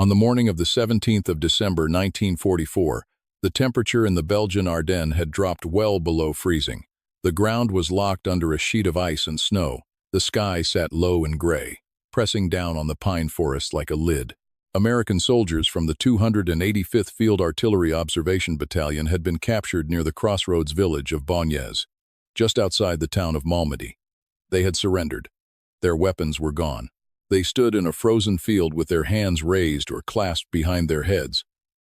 On the morning of the 17th of December 1944, the temperature in the Belgian Ardennes had dropped well below freezing. The ground was locked under a sheet of ice and snow. The sky sat low and gray, pressing down on the pine forest like a lid. American soldiers from the 285th Field Artillery Observation Battalion had been captured near the crossroads village of Bagnères, just outside the town of Malmedy. They had surrendered. Their weapons were gone. They stood in a frozen field with their hands raised or clasped behind their heads,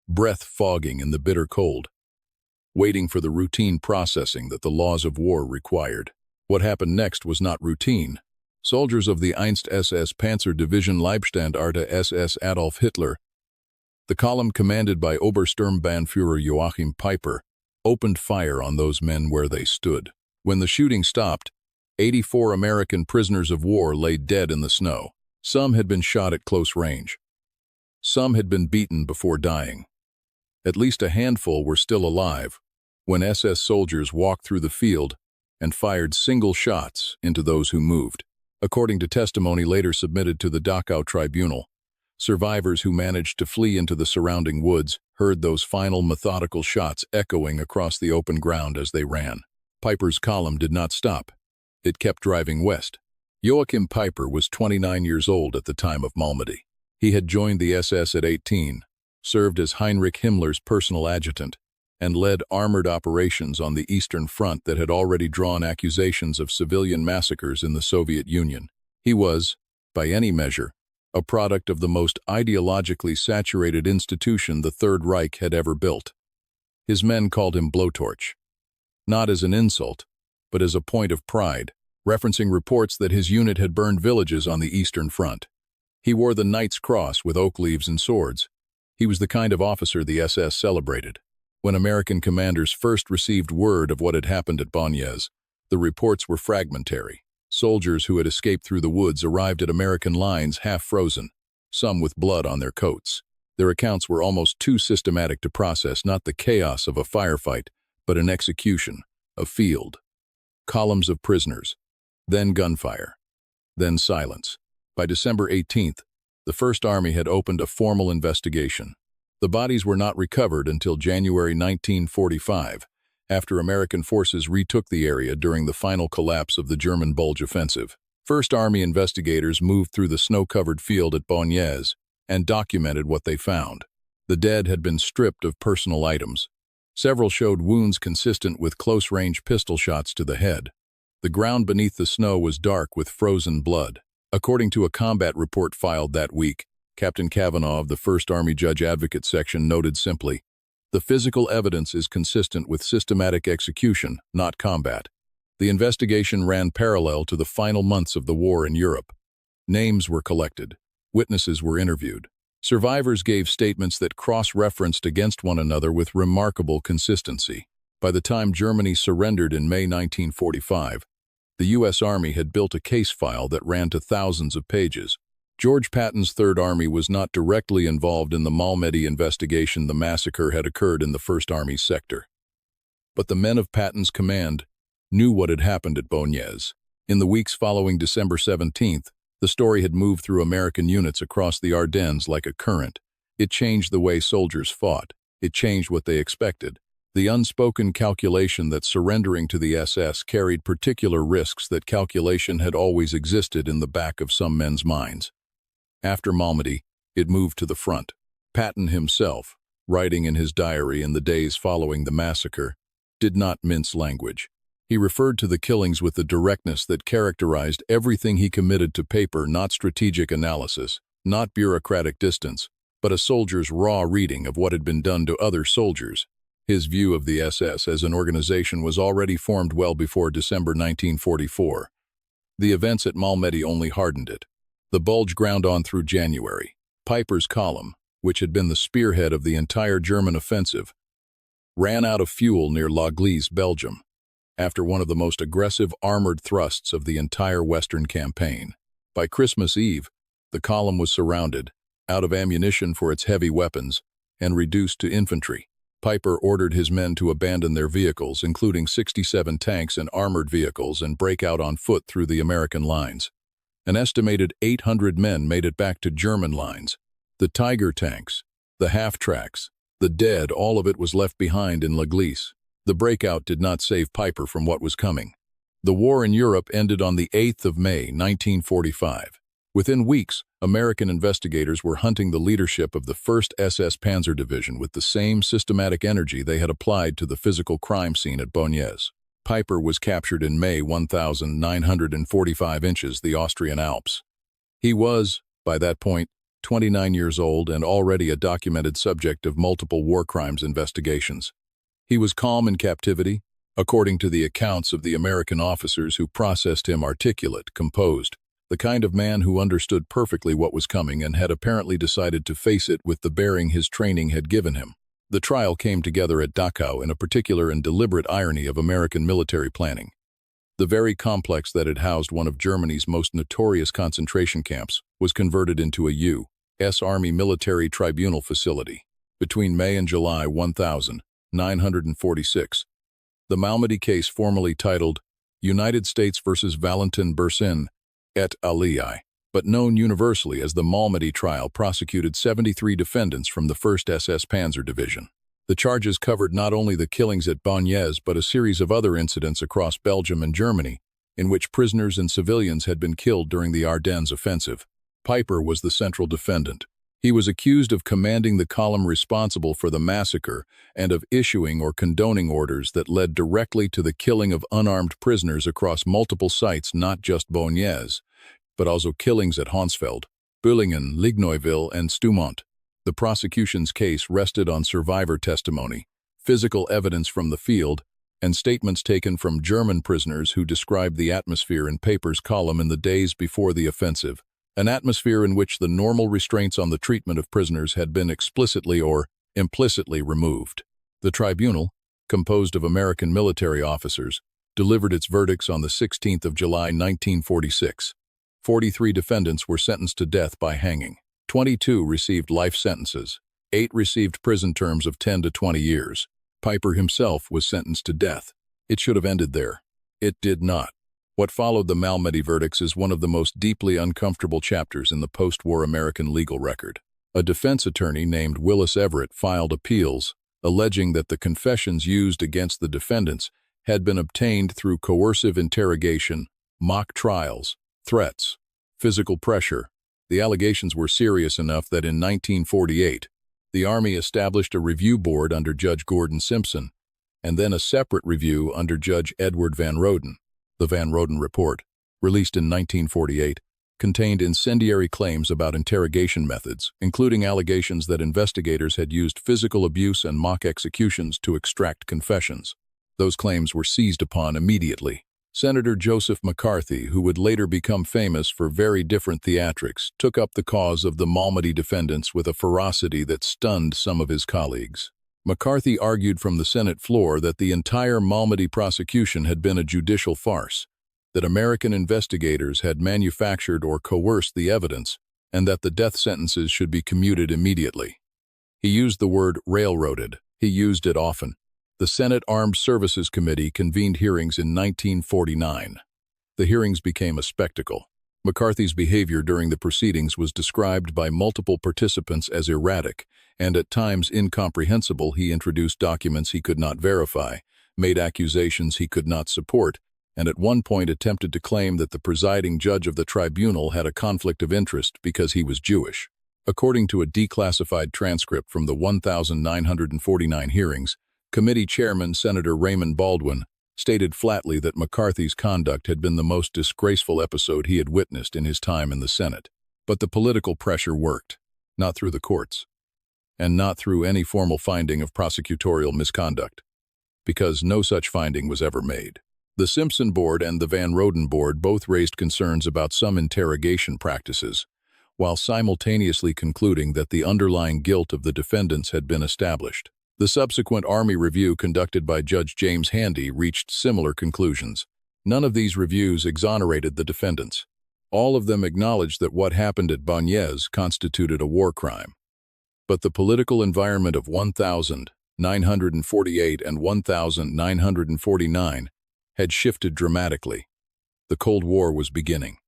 breath fogging in the bitter cold, waiting for the routine processing that the laws of war required. What happened next was not routine. Soldiers of the SS Panzer Division Leibstandarte SS Adolf Hitler, the column commanded by Obersturmbannführer Joachim Peiper, opened fire on those men where they stood. When the shooting stopped, 84 American prisoners of war lay dead in the snow. Some had been shot at close range. Some had been beaten before dying. At least a handful were still alive when SS soldiers walked through the field and fired single shots into those who moved. According to testimony later submitted to the Dachau Tribunal, survivors who managed to flee into the surrounding woods heard those final methodical shots echoing across the open ground as they ran. Peiper's column did not stop. It kept driving west. Joachim Peiper was 29 years old at the time of Malmedy. He had joined the SS at 18, served as Heinrich Himmler's personal adjutant, and led armored operations on the Eastern Front that had already drawn accusations of civilian massacres in the Soviet Union. He was, by any measure, a product of the most ideologically saturated institution the Third Reich had ever built. His men called him Blowtorch, not as an insult, but as a point of pride, referencing reports that his unit had burned villages on the Eastern Front. He wore the Knight's Cross with oak leaves and swords. He was the kind of officer the SS celebrated. When American commanders first received word of what had happened at Bagnères, the reports were fragmentary. Soldiers who had escaped through the woods arrived at American lines half frozen, some with blood on their coats. Their accounts were almost too systematic to process not the chaos of a firefight, but an execution, a field. Columns of prisoners, then gunfire, then silence. By December 18th, the First Army had opened a formal investigation. The bodies were not recovered until January 1945, after American forces retook the area during the final collapse of the German Bulge offensive. First Army investigators moved through the snow-covered field at Bagnères and documented what they found. The dead had been stripped of personal items. Several showed wounds consistent with close-range pistol shots to the head. The ground beneath the snow was dark with frozen blood. According to a combat report filed that week, Captain Kavanaugh of the First Army Judge Advocate Section noted simply, "The physical evidence is consistent with systematic execution, not combat." The investigation ran parallel to the final months of the war in Europe. Names were collected. Witnesses were interviewed. Survivors gave statements that cross-referenced against one another with remarkable consistency. By the time Germany surrendered in May 1945, the U.S. Army had built a case file that ran to thousands of pages. George Patton's Third Army was not directly involved in the Malmedy investigation. The massacre had occurred in the First Army sector. But the men of Patton's command knew what had happened at Bagnères. In the weeks following December 17th, the story had moved through American units across the Ardennes like a current. It changed the way soldiers fought. It changed what they expected. The unspoken calculation that surrendering to the SS carried particular risks, that calculation had always existed in the back of some men's minds. After Malmedy, it moved to the front. Patton himself, writing in his diary in the days following the massacre, did not mince language. He referred to the killings with the directness that characterized everything he committed to paper, not strategic analysis, not bureaucratic distance, but a soldier's raw reading of what had been done to other soldiers. His view of the SS as an organization was already formed well before December 1944. The events at Malmedy only hardened it. The Bulge ground on through January. Peiper's column, which had been the spearhead of the entire German offensive, ran out of fuel near La Gleize, Belgium, after one of the most aggressive armored thrusts of the entire Western campaign. By Christmas Eve, the column was surrounded, out of ammunition for its heavy weapons, and reduced to infantry. Peiper ordered his men to abandon their vehicles, including 67 tanks and armored vehicles, and break out on foot through the American lines. An estimated 800 men made it back to German lines. The Tiger tanks, the half-tracks, the dead, all of it was left behind in La Glisse. The breakout did not save Peiper from what was coming. The war in Europe ended on the 8th of May, 1945. Within weeks, American investigators were hunting the leadership of the 1st SS Panzer Division with the same systematic energy they had applied to the physical crime scene at Baugnes. Peiper was captured in May, 1,945 inches, the Austrian Alps. He was, by that point, 29 years old and already a documented subject of multiple war crimes investigations. He was calm in captivity, according to the accounts of the American officers who processed him, articulate, composed, the kind of man who understood perfectly what was coming and had apparently decided to face it with the bearing his training had given him. The trial came together at Dachau in a particular and deliberate irony of American military planning. The very complex that had housed one of Germany's most notorious concentration camps was converted into a U.S. Army Military Tribunal facility. Between May and July 1946, the Malmedy case, formerly titled United States versus Valentin Bersin et al., but known universally as the Malmedy trial, prosecuted 73 defendants from the 1st SS Panzer Division. The charges covered not only the killings at Baugnes but a series of other incidents across Belgium and Germany, in which prisoners and civilians had been killed during the Ardennes offensive. Peiper was the central defendant. He was accused of commanding the column responsible for the massacre and of issuing or condoning orders that led directly to the killing of unarmed prisoners across multiple sites, not just Baugnes, but also killings at Honsfeld, Bühlingen, Lignoiville, and Stoumont. The prosecution's case rested on survivor testimony, physical evidence from the field, and statements taken from German prisoners who described the atmosphere in Peiper's column in the days before the offensive, an atmosphere in which the normal restraints on the treatment of prisoners had been explicitly or implicitly removed. The tribunal, composed of American military officers, delivered its verdicts on the 16th of July 1946. 43 defendants were sentenced to death by hanging. 22 received life sentences. 8 received prison terms of 10 to 20 years. Peiper himself was sentenced to death. It should have ended there. It did not. What followed the Malmedy verdicts is one of the most deeply uncomfortable chapters in the post-war American legal record. A defense attorney named Willis Everett filed appeals, alleging that the confessions used against the defendants had been obtained through coercive interrogation, mock trials, threats, physical pressure. The allegations were serious enough that in 1948, the Army established a review board under Judge Gordon Simpson, and then a separate review under Judge Edward Van Roden. The Van Roden Report, released in 1948, contained incendiary claims about interrogation methods, including allegations that investigators had used physical abuse and mock executions to extract confessions. Those claims were seized upon immediately. Senator Joseph McCarthy, who would later become famous for very different theatrics, took up the cause of the Malmedy defendants with a ferocity that stunned some of his colleagues. McCarthy argued from the Senate floor that the entire Malmedy prosecution had been a judicial farce, that American investigators had manufactured or coerced the evidence, and that the death sentences should be commuted immediately. He used the word railroaded. He used it often. The Senate Armed Services Committee convened hearings in 1949. The hearings became a spectacle. McCarthy's behavior during the proceedings was described by multiple participants as erratic, and at times incomprehensible. He introduced documents he could not verify, made accusations he could not support, and at one point attempted to claim that the presiding judge of the tribunal had a conflict of interest because he was Jewish. According to a declassified transcript from the 1,949 hearings, committee chairman Senator Raymond Baldwin stated flatly that McCarthy's conduct had been the most disgraceful episode he had witnessed in his time in the Senate. But the political pressure worked, not through the courts, and not through any formal finding of prosecutorial misconduct, because no such finding was ever made. The Simpson Board and the Van Roden Board both raised concerns about some interrogation practices, while simultaneously concluding that the underlying guilt of the defendants had been established. The subsequent Army review conducted by Judge James Handy reached similar conclusions. None of these reviews exonerated the defendants. All of them acknowledged that what happened at Baugnes constituted a war crime. But the political environment of 1948 and 1949 had shifted dramatically. The Cold War was beginning.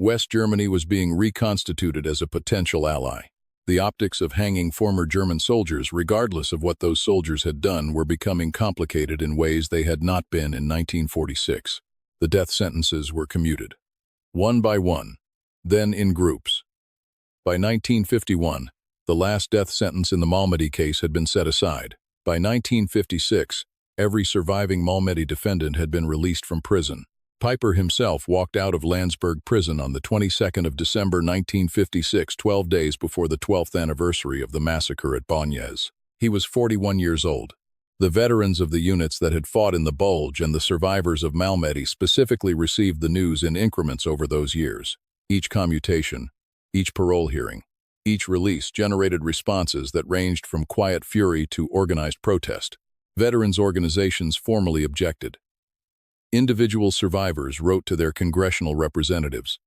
West Germany was being reconstituted as a potential ally. The optics of hanging former German soldiers, regardless of what those soldiers had done, were becoming complicated in ways they had not been in 1946. The death sentences were commuted, one by one, then in groups. By 1951, the last death sentence in the Malmedy case had been set aside. By 1956, every surviving Malmedy defendant had been released from prison. Peiper himself walked out of Landsberg prison on the 22nd of December 1956, 12 days before the 12th anniversary of the massacre at Bagnères. He was 41 years old. The veterans of the units that had fought in the Bulge and the survivors of Malmedy specifically received the news in increments over those years. Each commutation, each parole hearing, each release generated responses that ranged from quiet fury to organized protest. Veterans organizations formally objected. Individual survivors wrote to their congressional representatives,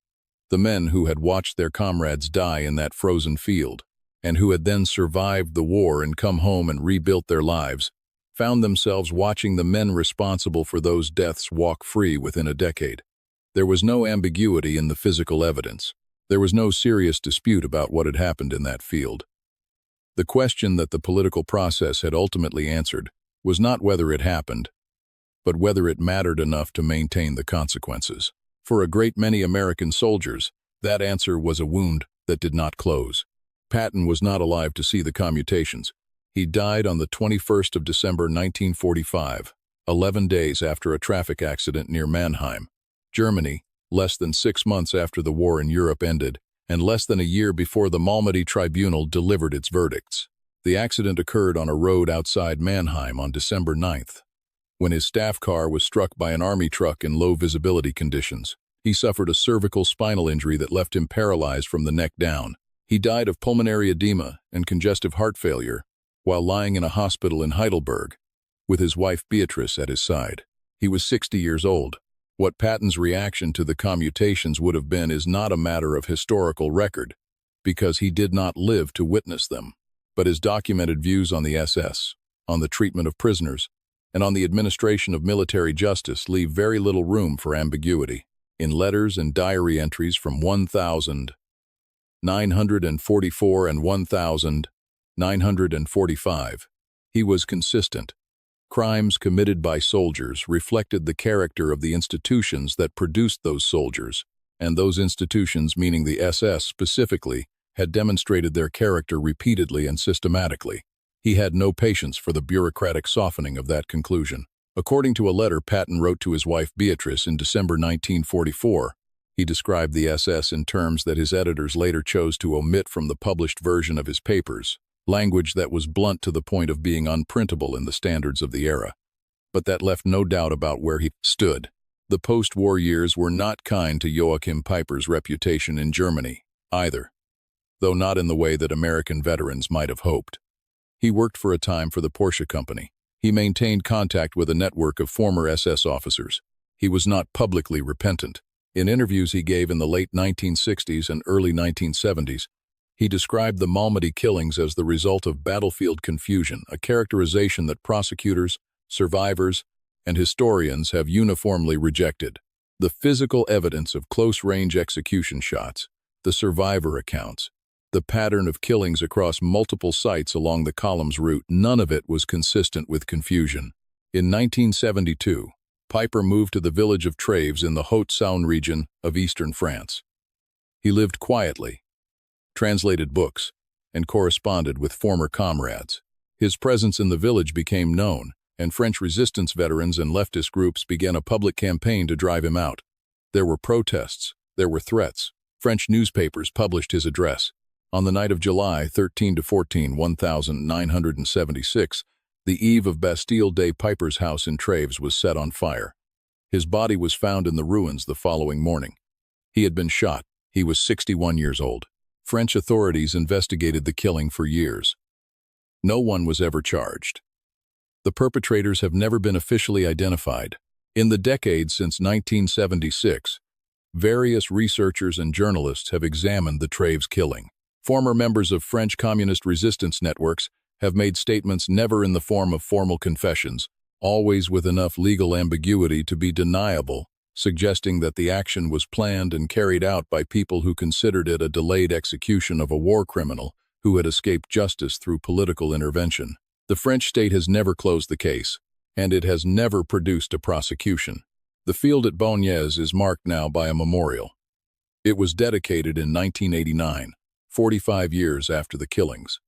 the men who had watched their comrades die in that frozen field, and who had then survived the war and come home and rebuilt their lives, found themselves watching the men responsible for those deaths walk free within a decade. There was no ambiguity in the physical evidence. There was no serious dispute about what had happened in that field. The question that the political process had ultimately answered was not whether it happened, but whether it mattered enough to maintain the consequences. For a great many American soldiers, that answer was a wound that did not close. Patton was not alive to see the commutations. He died on the 21st of December 1945, 11 days after a traffic accident near Mannheim, Germany, less than 6 months after the war in Europe ended, and less than a year before the Malmedy Tribunal delivered its verdicts. The accident occurred on a road outside Mannheim on December 9th. When his staff car was struck by an army truck in low visibility conditions, he suffered a cervical spinal injury that left him paralyzed from the neck down. He died of pulmonary edema and congestive heart failure while lying in a hospital in Heidelberg, with his wife Beatrice at his side. He was 60 years old. What Patton's reaction to the commutations would have been is not a matter of historical record, because he did not live to witness them. But his documented views on the SS, on the treatment of prisoners, and on the administration of military justice leave very little room for ambiguity. In letters and diary entries from 1944 and 1945, he was consistent. Crimes committed by soldiers reflected the character of the institutions that produced those soldiers, and those institutions, meaning the SS specifically, had demonstrated their character repeatedly and systematically. He had no patience for the bureaucratic softening of that conclusion. According to a letter Patton wrote to his wife Beatrice in December 1944, he described the SS in terms that his editors later chose to omit from the published version of his papers, language that was blunt to the point of being unprintable in the standards of the era. But that left no doubt about where he stood. The post-war years were not kind to Joachim Peiper's reputation in Germany, either, though not in the way that American veterans might have hoped. He worked for a time for the Porsche company. He maintained contact with a network of former SS officers. He was not publicly repentant. In interviews he gave in the late 1960s and early 1970s, he described the Malmedy killings as the result of battlefield confusion, a characterization that prosecutors, survivors, and historians have uniformly rejected. The physical evidence of close-range execution shots, the survivor accounts, the pattern of killings across multiple sites along the column's route, none of it was consistent with confusion. In 1972, Peiper moved to the village of Treves in the Haute-Saône region of eastern France. He lived quietly, translated books, and corresponded with former comrades. His presence in the village became known, and French resistance veterans and leftist groups began a public campaign to drive him out. There were protests, there were threats. French newspapers published his address. On the night of July 13–14, 1976, the eve of Bastille Day, Peiper's house in Treves was set on fire. His body was found in the ruins the following morning. He had been shot. He was 61 years old. French authorities investigated the killing for years. No one was ever charged. The perpetrators have never been officially identified. In the decades since 1976, various researchers and journalists have examined the Treves killing. Former members of French communist resistance networks have made statements never in the form of formal confessions, always with enough legal ambiguity to be deniable, suggesting that the action was planned and carried out by people who considered it a delayed execution of a war criminal who had escaped justice through political intervention. The French state has never closed the case, and it has never produced a prosecution. The field at Bagnères is marked now by a memorial. It was dedicated in 1989, 45 years after the killings.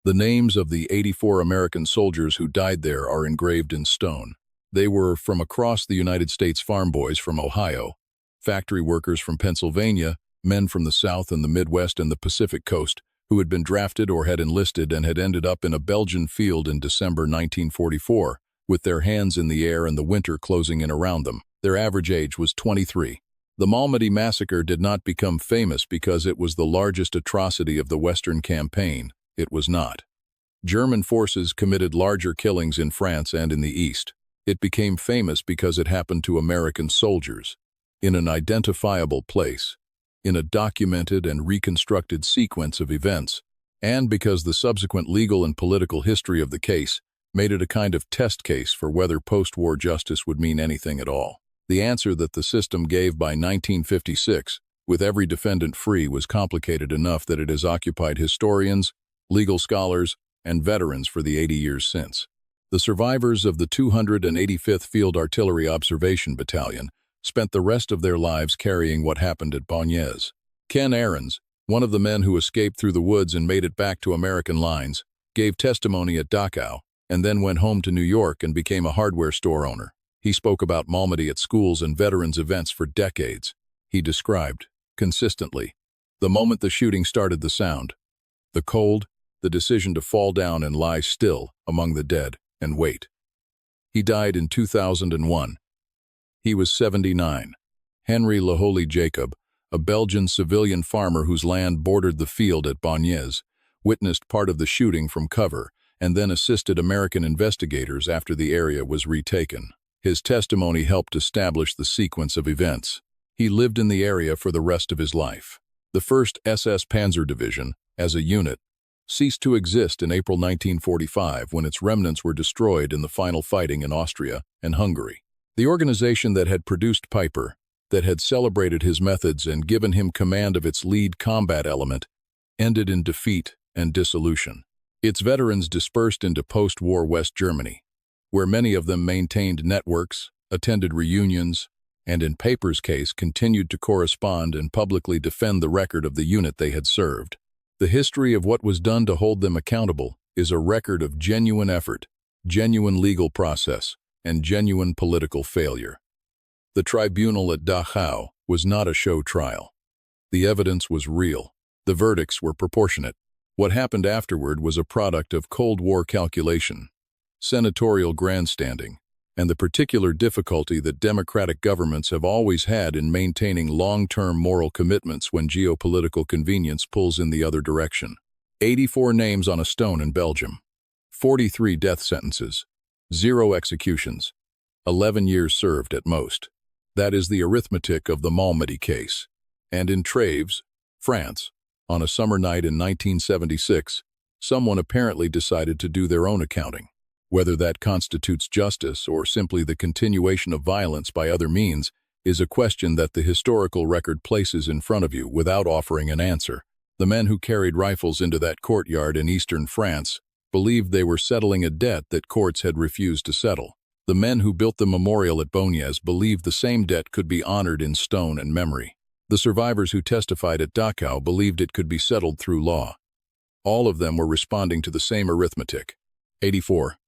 The names of the 84 American soldiers who died there are engraved in stone. They were from across the United States: farm boys from Ohio, factory workers from Pennsylvania, men from the South and the Midwest and the Pacific Coast, who had been drafted or had enlisted and had ended up in a Belgian field in December 1944, with their hands in the air and the winter closing in around them. Their average age was 23. The Malmedy Massacre did not become famous because it was the largest atrocity of the Western campaign. It was not. German forces committed larger killings in France and in the East. It became famous because it happened to American soldiers, in an identifiable place, in a documented and reconstructed sequence of events, and because the subsequent legal and political history of the case made it a kind of test case for whether post-war justice would mean anything at all. The answer that the system gave by 1956, with every defendant free, was complicated enough that it has occupied historians, legal scholars, and veterans for the 80 years since. The survivors of the 285th Field Artillery Observation Battalion spent the rest of their lives carrying what happened at Bagnères. Ken Ahrens, one of the men who escaped through the woods and made it back to American lines, gave testimony at Dachau, and then went home to New York and became a hardware store owner. He spoke about Malmedy at schools and veterans events for decades. He described, consistently, the moment the shooting started: the sound, the cold, the decision to fall down and lie still among the dead and wait. He died in 2001. He was 79. Henry Laholie Jacob, a Belgian civilian farmer whose land bordered the field at Bagnères, witnessed part of the shooting from cover and then assisted American investigators after the area was retaken. His testimony helped establish the sequence of events. He lived in the area for the rest of his life. The 1st SS Panzer Division, as a unit, ceased to exist in April 1945 when its remnants were destroyed in the final fighting in Austria and Hungary. The organization that had produced Peiper, that had celebrated his methods and given him command of its lead combat element, ended in defeat and dissolution. Its veterans dispersed into post-war West Germany, where many of them maintained networks, attended reunions, and in Peiper's case continued to correspond and publicly defend the record of the unit they had served. The history of what was done to hold them accountable is a record of genuine effort, genuine legal process, and genuine political failure. The tribunal at Dachau was not a show trial. The evidence was real. The verdicts were proportionate. What happened afterward was a product of Cold War calculation, senatorial grandstanding, and the particular difficulty that democratic governments have always had in maintaining long-term moral commitments when geopolitical convenience pulls in the other direction. 84 names on a stone in Belgium, 43 death sentences, 0 executions, 11 years served at most. That is the arithmetic of the Malmedy case. And in Treves, France, on a summer night in 1976, someone apparently decided to do their own accounting. Whether that constitutes justice or simply the continuation of violence by other means is a question that the historical record places in front of you without offering an answer. The men who carried rifles into that courtyard in eastern France believed they were settling a debt that courts had refused to settle. The men who built the memorial at Bagnères believed the same debt could be honored in stone and memory. The survivors who testified at Dachau believed it could be settled through law. All of them were responding to the same arithmetic: 84.